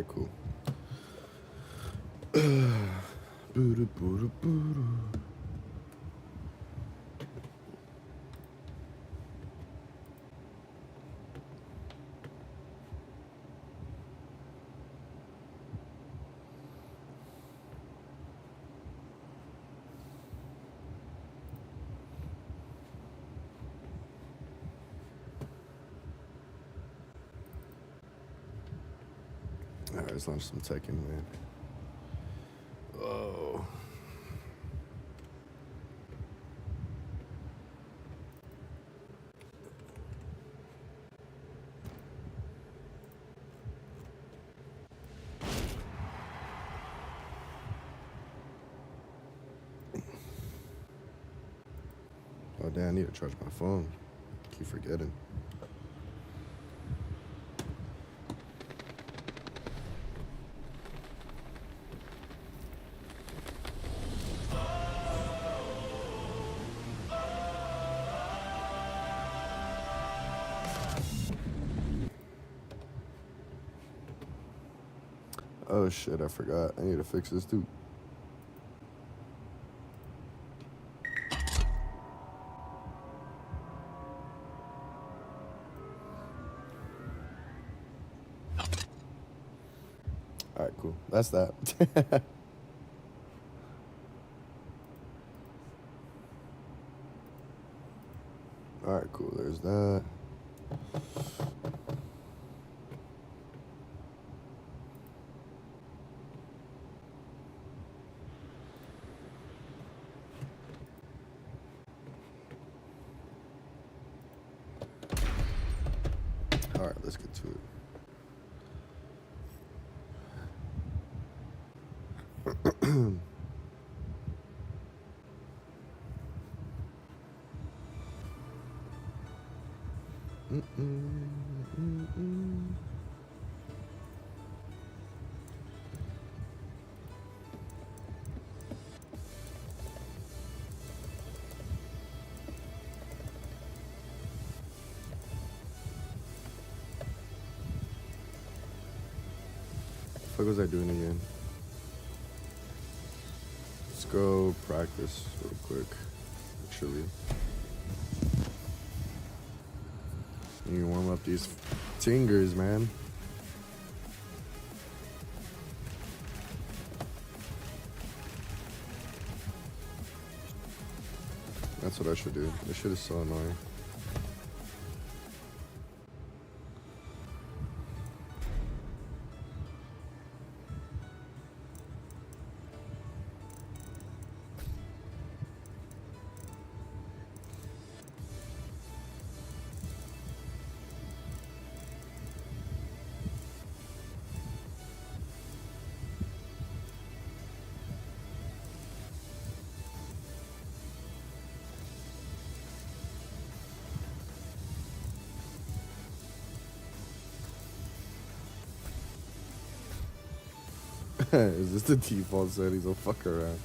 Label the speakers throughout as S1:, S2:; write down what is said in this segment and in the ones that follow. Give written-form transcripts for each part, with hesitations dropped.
S1: Alright, cool. Alright, let's launch some Tekken, man. Oh. Oh, damn, I need to charge my phone. Keep forgetting. Oh shit, I forgot. I need to fix this too. Alright, cool. That's that. Alright, cool. There's that. Alright, let's get to it. What was I doing again? Let's go practice real quick, actually. You warm up these fingers, man. That's what I should do. This shit is so annoying. Is this the default settings? I'll fuck around.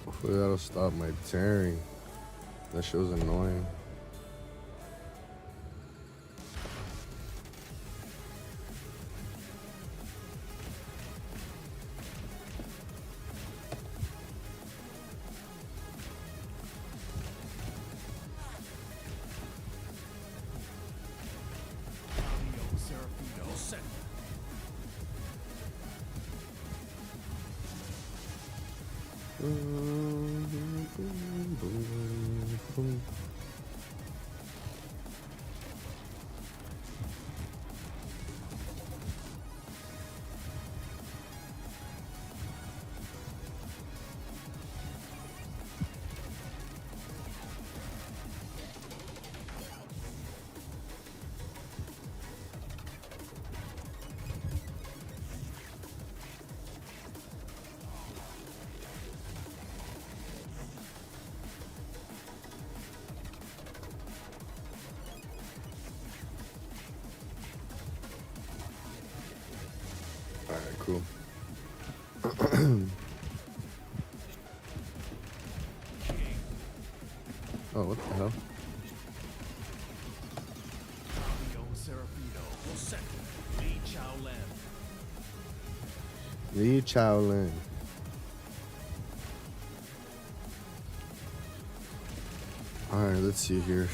S1: Hopefully that'll stop my tearing. That shit was annoying. cool. Oh, what the hell? Lee Chow Lin. Alright, let's see here.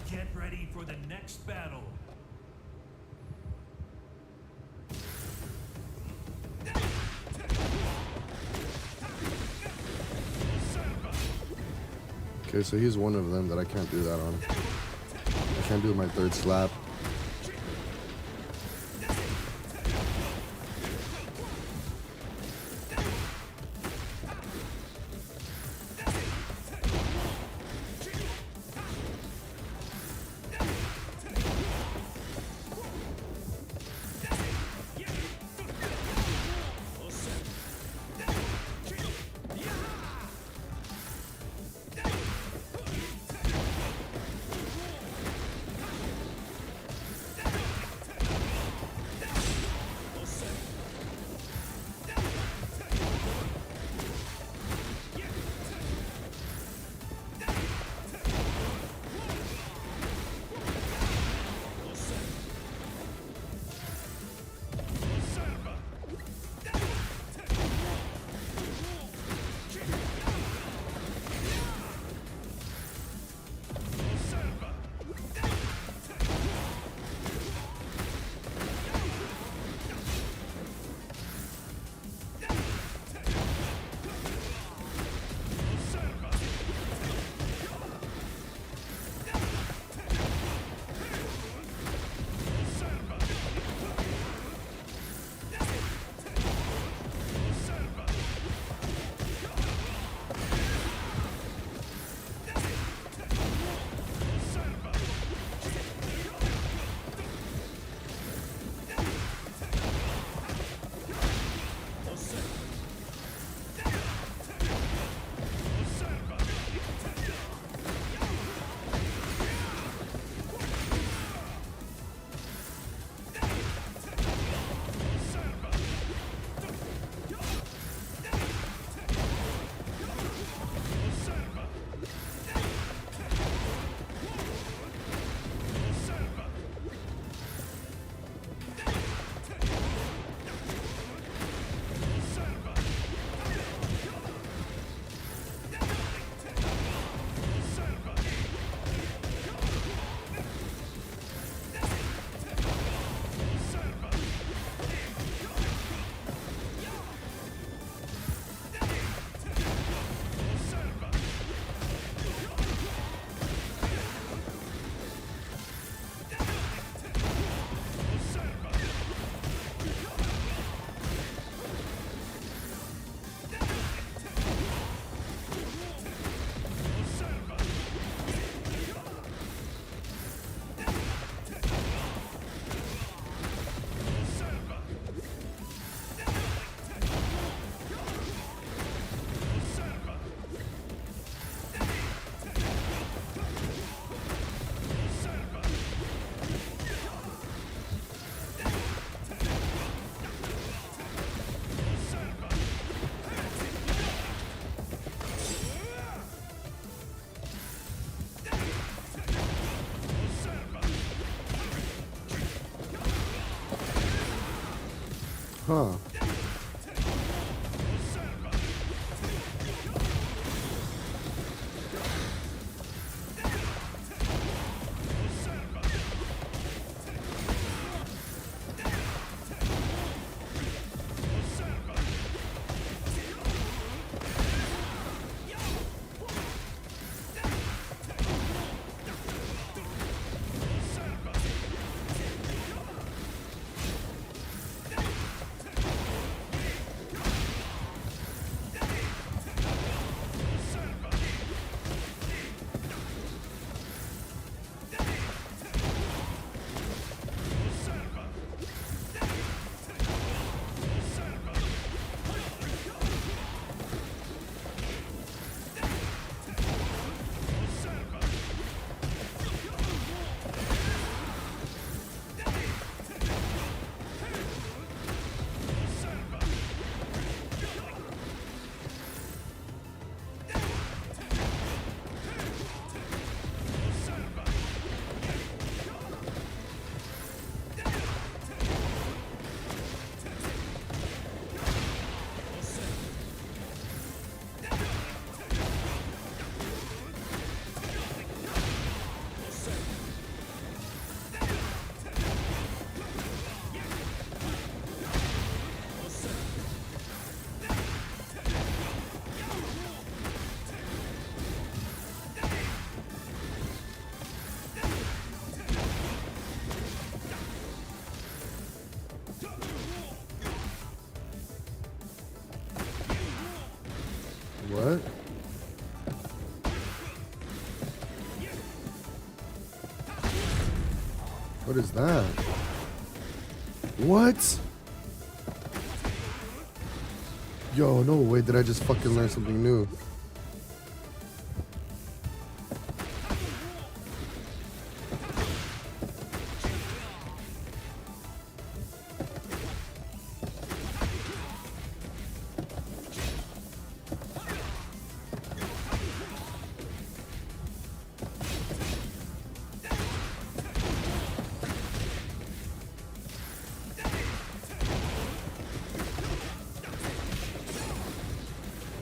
S2: Get ready for the next battle.
S1: Okay, so he's one of them that I can't do that on. I can't do my third slap. Huh. What is that? What? Yo, no way did I just fucking learn something new.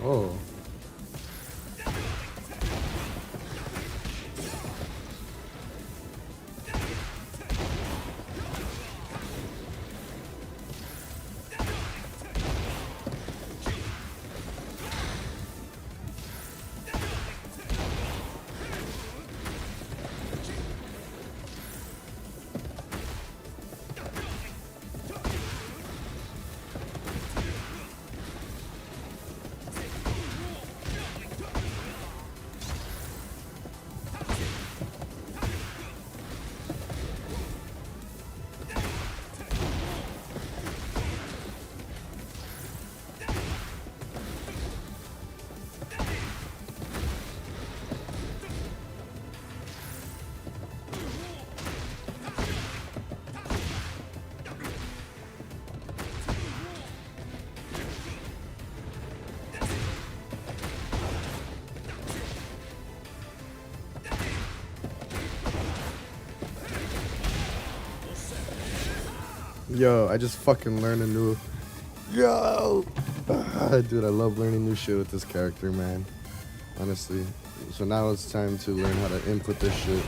S1: Oh. Yo, I just fucking learned a new... Yo! Dude, I love learning new shit with this character, man. Honestly. So now it's time to learn how to input this shit.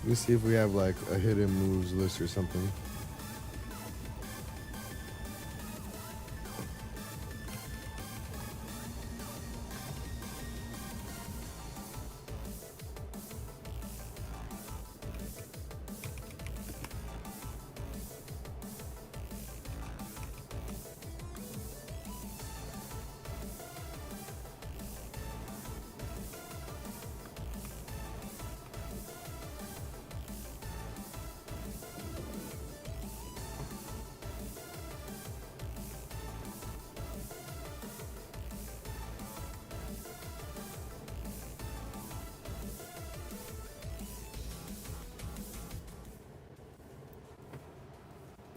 S1: Let me see if we have like a hidden moves list or something.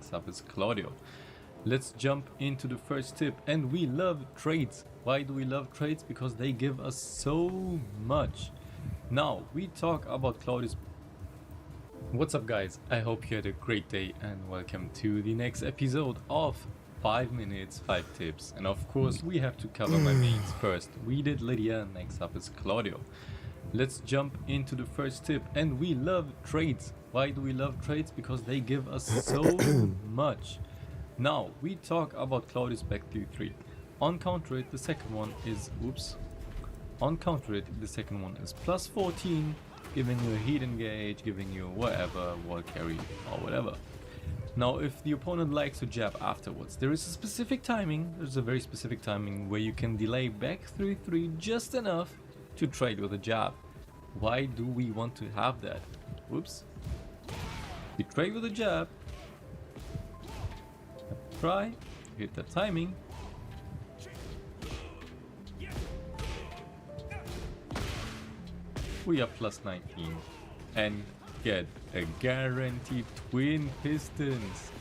S3: next up is Claudio. Let's jump into the first tip, and we love trades. Why do we love trades? Because they give us so much. Now we talk about Claudio's. What's up guys, I hope you had a great day and welcome to the next episode of 5 minutes 5 tips. And of course we have to cover my mains first. We did Lydia, next up is Claudio. Let's jump into the first tip, and we love trades. Why do we love trades? Because they give us so much. Now we talk about Claudio's back 3. On counter it, the second one is on counter it, the second one is plus 14, giving you a heat engage, giving you whatever, wall carry or whatever. Now if the opponent likes to jab afterwards, there is a specific timing, there's a very specific timing where you can delay back 3 just enough to trade with a jab. Why do we want to have that? You trade with a jab, try, hit the timing, we are plus 19 and get a guaranteed twin pistons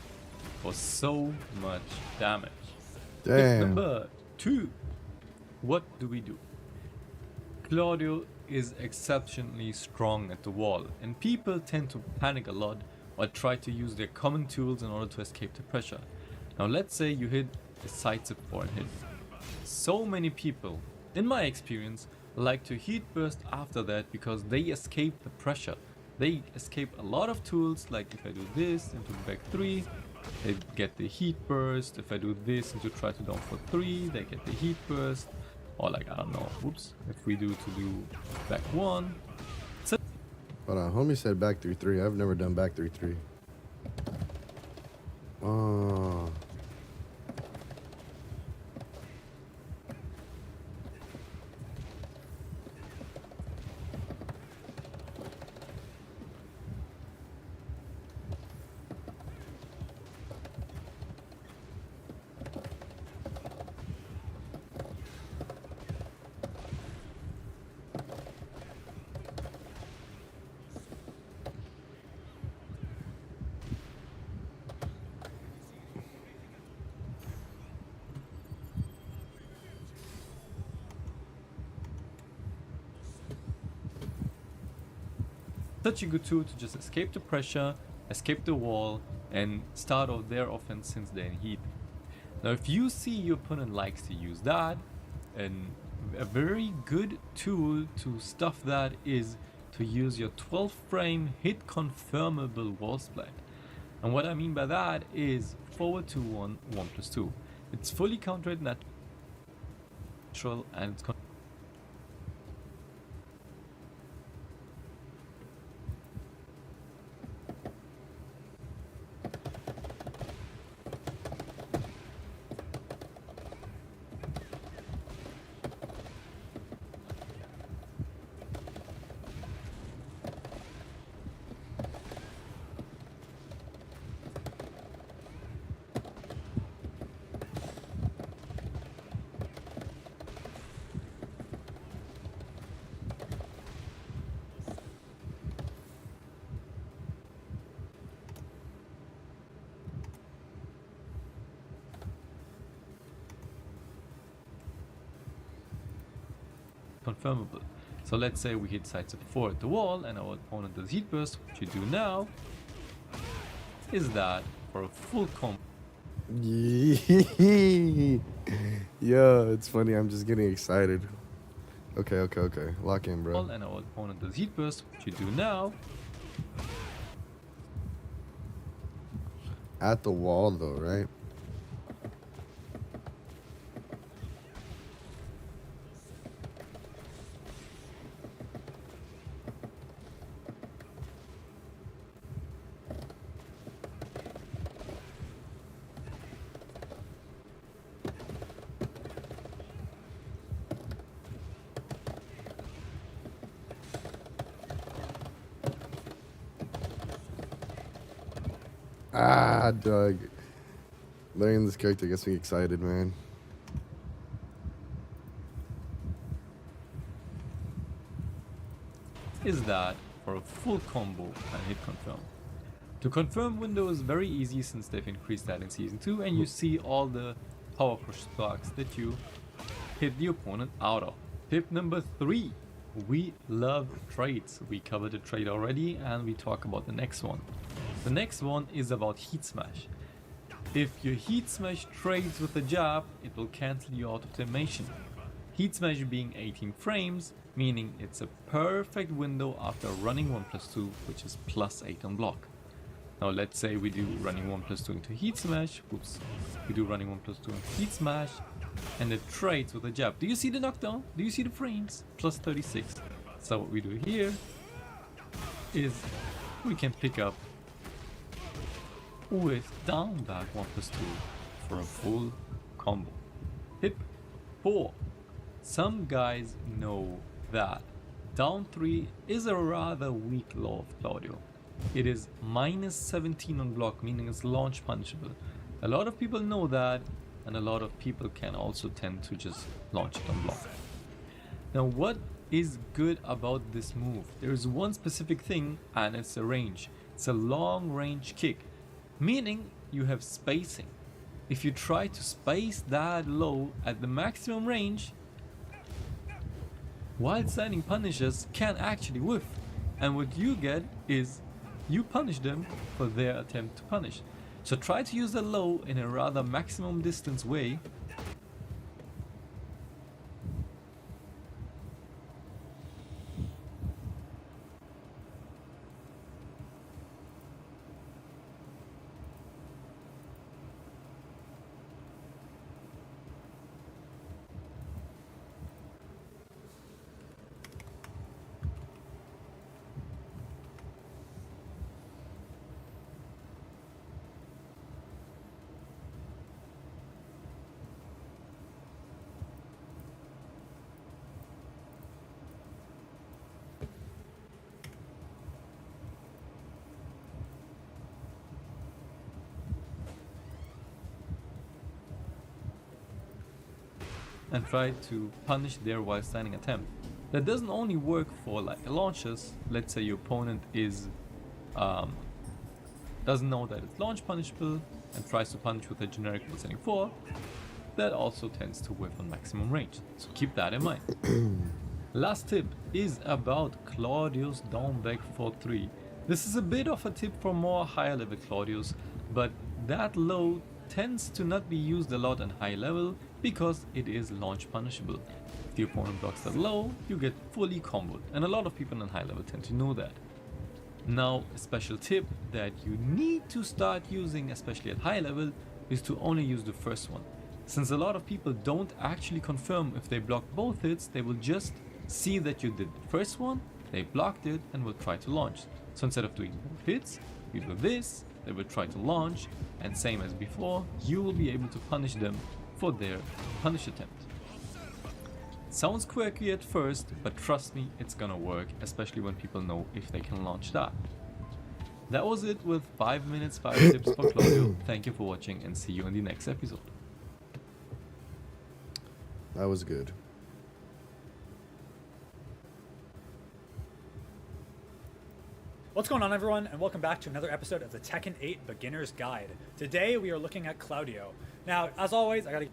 S3: for so much damage. Tip
S1: Damn.
S3: number 2. What do we do? Claudio is exceptionally strong at the wall, and people tend to panic a lot or try to use their common tools in order to escape the pressure. Now let's say you hit a side zip for a hit. So many people, in my experience, like to heat burst after that because they escape the pressure. They escape a lot of tools, like if I do this into back 3, they get the heat burst. If I do this into try to down for 3, they get the heat burst. Or like, I don't know, if we do back 1.
S1: Hold on, homie said back 3-3. I've never done back 3-3. Oh.
S3: Such a good tool to just escape the pressure, escape the wall, and start off their offense since they're in heat. Now if you see your opponent likes to use that, and a very good tool to stuff that is to use your 12 frame hit confirmable wall splat. And what I mean by that is forward 2-1, 1+2. It's fully countered natural and it's confirmable. So let's say we hit side zip 4 at the wall and our opponent does heat burst. What you do now is that for a full combo.
S1: Yo, it's funny, I'm just getting excited. Okay. Lock in, bro.
S3: And our opponent does heat burst. What you do now
S1: At the wall, though, right? Ah, Doug. Learning this character gets me excited, man.
S3: is that for a full combo and hit confirm. To confirm window is very easy since they've increased that in Season 2, and you see all the power push blocks that you hit the opponent out of. Tip number 3. We love trades. We covered the trade already and we talk about the next one. The next one is about heat smash. If your heat smash trades with a jab, it will cancel you out of the animation. Heat smash being 18 frames, meaning it's a perfect window after running 1+2, which is +8 on block. Now let's say we do running 1+2 into heat smash, oops, we do running 1+2 into heat smash, and it trades with a jab. Do you see the knockdown? Do you see the frames? +36. So what we do here is we can pick up with down back 1+2 for a full combo. Tip 4. Some guys know that down 3 is a rather weak law of Claudio. It is -17 on block, meaning it's launch punishable. A lot of people know that, and a lot of people can also tend to just launch it on block. Now what is good about this move? There is one specific thing, and it's the range. It's a long range kick, meaning you have spacing. If you try to space that low at the maximum range, while standing punishers can actually whiff, and what you get is you punish them for their attempt to punish. So try to use the low in a rather maximum distance way. And try to punish their while standing attempt. That doesn't only work for like launches. Let's say your opponent is doesn't know that it's launch punishable and tries to punish with a generic while standing 4. That also tends to whiff on maximum range. So keep that in mind. Last tip is about Claudio's down back 4-3. This is a bit of a tip for more higher level Claudios, but that low tends to not be used a lot on high level because it is launch punishable. If the opponent blocks that low, you get fully comboed, and a lot of people on high level tend to know that. Now, a special tip that you need to start using, especially at high level, is to only use the first one. Since a lot of people don't actually confirm if they block both hits, they will just see that you did the first one, they blocked it, and will try to launch. So instead of doing both hits, you do this, they will try to launch, and same as before, you will be able to punish them for their punish attempt. Sounds quirky at first, but trust me, it's gonna work, especially when people know if they can launch that. That was it with 5 minutes, 5 tips for Claudio. Thank you for watching and see you in the next episode.
S1: That was good.
S4: What's going on, everyone, and welcome back to another episode of the Tekken 8 Beginner's Guide. Today we are looking at Claudio. Now, as always, I gotta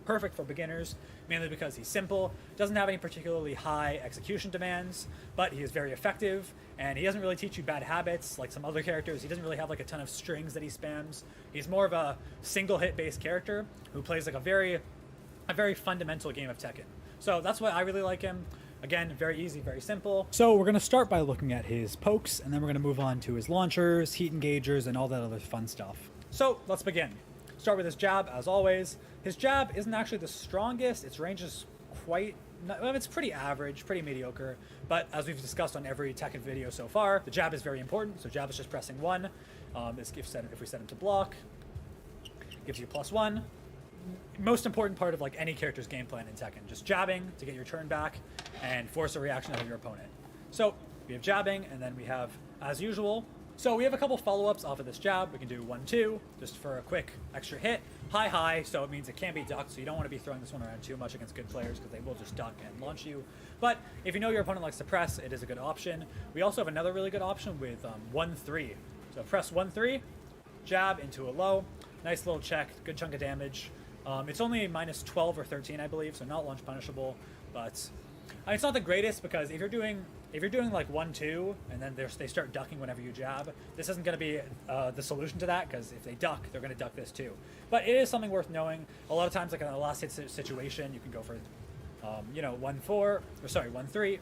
S4: perfect for beginners, mainly because he's simple, doesn't have any particularly high execution demands, but he is very effective, and he doesn't really teach you bad habits like some other characters. He doesn't really have like a ton of strings that he spams. He's more of a single hit based character who plays like a very fundamental game of Tekken. So that's why I really like him. Again, very easy, very simple. So we're going to start by looking at his pokes, and then we're going to move on to his launchers, heat engagers, and all that other fun stuff. So let's begin. Start with his jab, as always. His jab isn't actually the strongest. Its range is it's pretty average, pretty mediocre. But as we've discussed on every Tekken video so far, the jab is very important. So jab is just pressing 1. If we set him to block, gives you +1. Most important part of like any character's game plan in Tekken, just jabbing to get your turn back and force a reaction out of your opponent. So we have jabbing, and then we have, as usual, so we have a couple follow-ups off of this jab. We can do 1-2 just for a quick extra hit. High, so it means it can be ducked, so you don't want to be throwing this one around too much against good players because they will just duck and launch you. But if you know your opponent likes to press, it is a good option. We also have another really good option with 1-3. So press 1-3, jab into a low, nice little check, good chunk of damage. It's only minus 12 or 13, I believe, so not launch punishable, but I mean, it's not the greatest because if you're doing like 1-2 and then they start ducking whenever you jab, this isn't going to be the solution to that, because if they duck, they're going to duck this too. But it is something worth knowing. A lot of times, like in a last hit situation, you can go for, 1-3.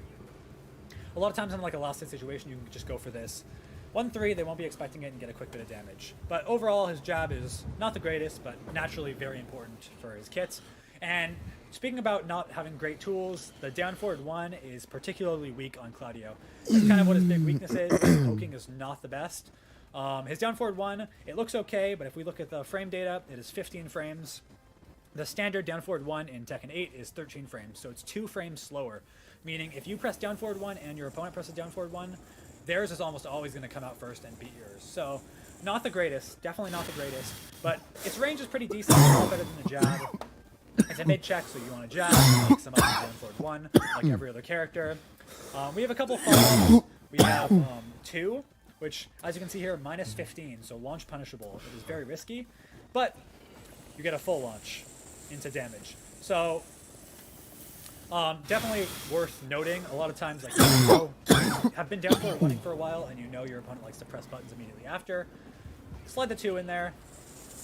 S4: A lot of times in like a last hit situation, you can just go for this 1-3. They won't be expecting it and get a quick bit of damage. But overall, his jab is not the greatest, but naturally very important for his kits. And speaking about not having great tools, the down forward 1 is particularly weak on Claudio. That's kind of what his big weakness is. His poking is not the best. His down forward 1, it looks okay, but if we look at the frame data, it is 15 frames. The standard down forward 1 in Tekken 8 is 13 frames, so it's 2 frames slower. Meaning if you press down forward 1 and your opponent presses down forward 1, theirs is almost always going to come out first and beat yours. So not the greatest, definitely not the greatest, but its range is pretty decent, a lot better than the jab. It's a mid check, so you want to jab, mix them up with down forward 1, like every other character. We have a couple follow-ups. We have 2, which, as you can see here, minus 15, so launch punishable. It is very risky, but you get a full launch into damage. So definitely worth noting. A lot of times, like, you have been down forward 1 for a while, and you know your opponent likes to press buttons immediately after. Slide the 2 in there,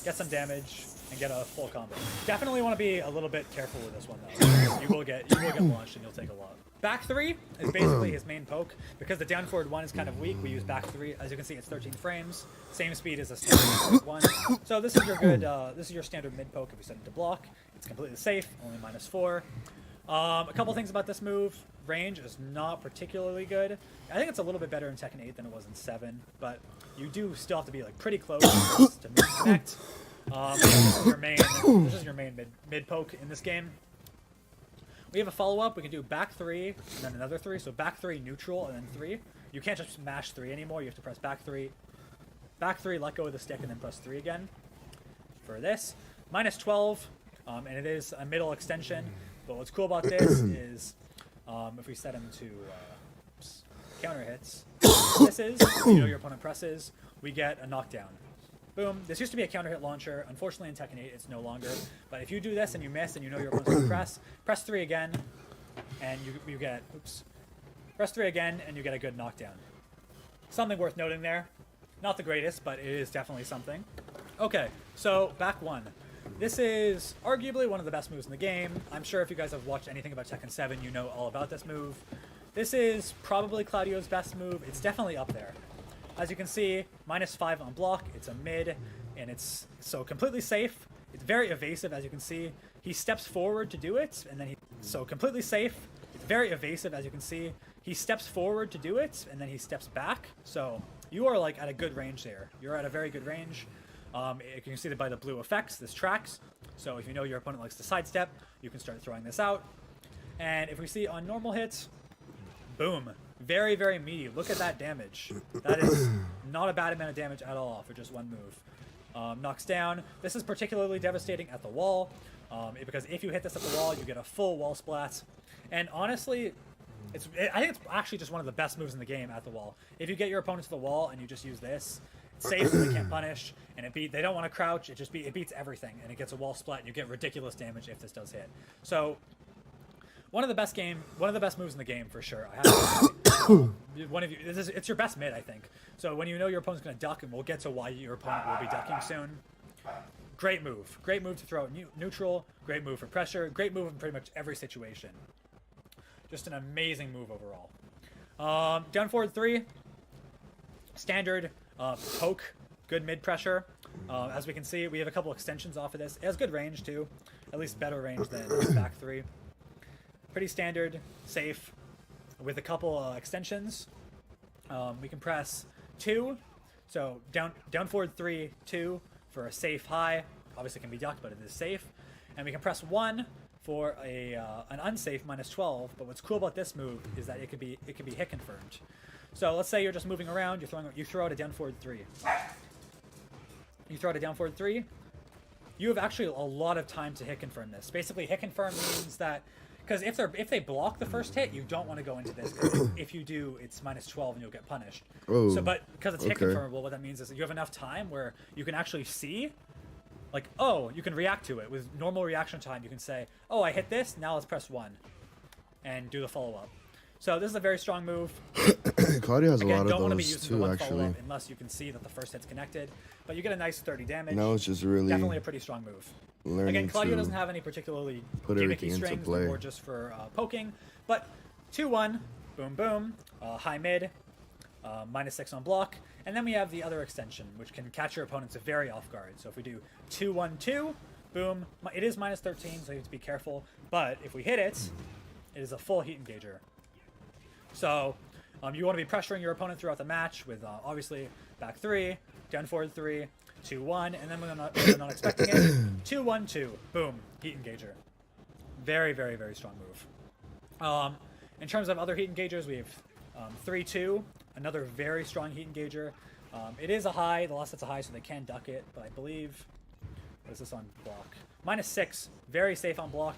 S4: get some damage, and get a full combo. Definitely want to be a little bit careful with this one though. You will get launched and you'll take a lot. Back 3 is basically his main poke. Because the down forward 1 is kind of weak, we use back 3. As you can see, it's 13 frames, same speed as a standard forward 1. So this is your good, this is your standard mid poke if you set it to block. It's completely safe, only minus 4. A couple things about this move. Range is not particularly good. I think it's a little bit better in Tekken 8 than it was in 7, but you do still have to be like pretty close to connect. This is your main mid poke in this game. We have a follow-up. We can do back 3 and then another 3. So back 3 neutral and then 3. You can't just mash 3 anymore. You have to press back 3, let go of the stick, and then press 3 again for this. Minus 12, and it is a middle extension. But what's cool about this is if we set him to counter hits, this is, you know your opponent presses, we get a knockdown. Boom. This used to be a counter hit launcher. Unfortunately, in Tekken 8, it's no longer. But if you do this and you miss and you know your opponent's going to press 3 again, and you get, press 3 again, and you get a good knockdown. Something worth noting there. Not the greatest, but it is definitely something. Okay, so back 1. This is arguably one of the best moves in the game. I'm sure if you guys have watched anything about Tekken 7, you know all about this move. This is probably Claudio's best move. It's definitely up there. As you can see, minus 5 on block, it's a mid, and it's so completely safe. It's very evasive, as you can see. He steps forward to do it, and then so completely safe. It's very evasive, as you can see. He steps forward to do it, and then he steps back. So you are like at a good range there. You're at a very good range. You can see that by the blue effects, this tracks. So if you know your opponent likes to sidestep, you can start throwing this out. And if we see on normal hits, boom. Very, very meaty. Look at that damage. That is not a bad amount of damage at all for just one move. Knocks down. This is particularly devastating at the wall, because if you hit this at the wall, you get a full wall splat. And honestly, I think it's actually just one of the best moves in the game at the wall. If you get your opponent to the wall and you just use this, it's safe, they can't punish, and they don't want to crouch. It beats everything, and it gets a wall splat, and you get ridiculous damage if this does hit. So one of the best moves in the game for sure. I have to say. It's your best mid, I think. So when you know your opponent's going to duck, and we'll get to why your opponent will be ducking soon. Great move to throw out neutral. Great move for pressure. Great move in pretty much every situation. Just an amazing move overall. Down forward 3, standard poke, good mid pressure. As we can see, we have a couple extensions off of this. It has good range too, at least better range than back 3. Pretty standard, safe, with a couple extensions. We can press 2, so down forward 3, 2 for a safe high. Obviously it can be ducked, but it is safe. And we can press 1 for an unsafe minus 12. But what's cool about this move is that it could be hit confirmed. So let's say you're just moving around, you throw out a down forward 3. You throw out a down forward 3. You have actually a lot of time to hit confirm this. Basically, hit confirm means that because if they block the first hit, you don't want to go into this. 'Cause if you do, it's -12 and you'll get punished.
S1: Oh,
S4: So, but because it's hit
S1: okay.
S4: confirmable, what that means is that you have enough time where you can actually see, like, oh, you can react to it with normal reaction time. You can say, oh, I hit this. Now let's press 1, and do the follow up. So this is a very strong move.
S1: Claudio has a
S4: Again,
S1: lot
S4: don't
S1: of
S4: want to be
S1: those
S4: using the
S1: too,
S4: one follow
S1: actually.
S4: up unless you can see that the first hit's connected. But you get a nice 30 damage.
S1: Now it's just really
S4: Definitely a pretty strong move.
S1: learning
S4: Again, Claudio
S1: to
S4: doesn't have any particularly
S1: put everything
S4: gimmicky
S1: into
S4: strings,
S1: play.
S4: or just for poking. But 2-1, boom, boom, high mid, -6 on block. And then we have the other extension, which can catch your opponents very off guard. So if we do 2-1-2, boom, it is -13, so you have to be careful. But if we hit it, it is a full heat engager. So you want to be pressuring your opponent throughout the match with obviously back 3, down forward 3, 2-1, and then when they're not expecting it, 2-1-2, boom, heat engager. Very, very, very strong move. In terms of other heat engagers, we have 3-2, another very strong heat engager. It is a high, the last set's a high, so they can duck it, but I believe, what is this on block? -6, very safe on block.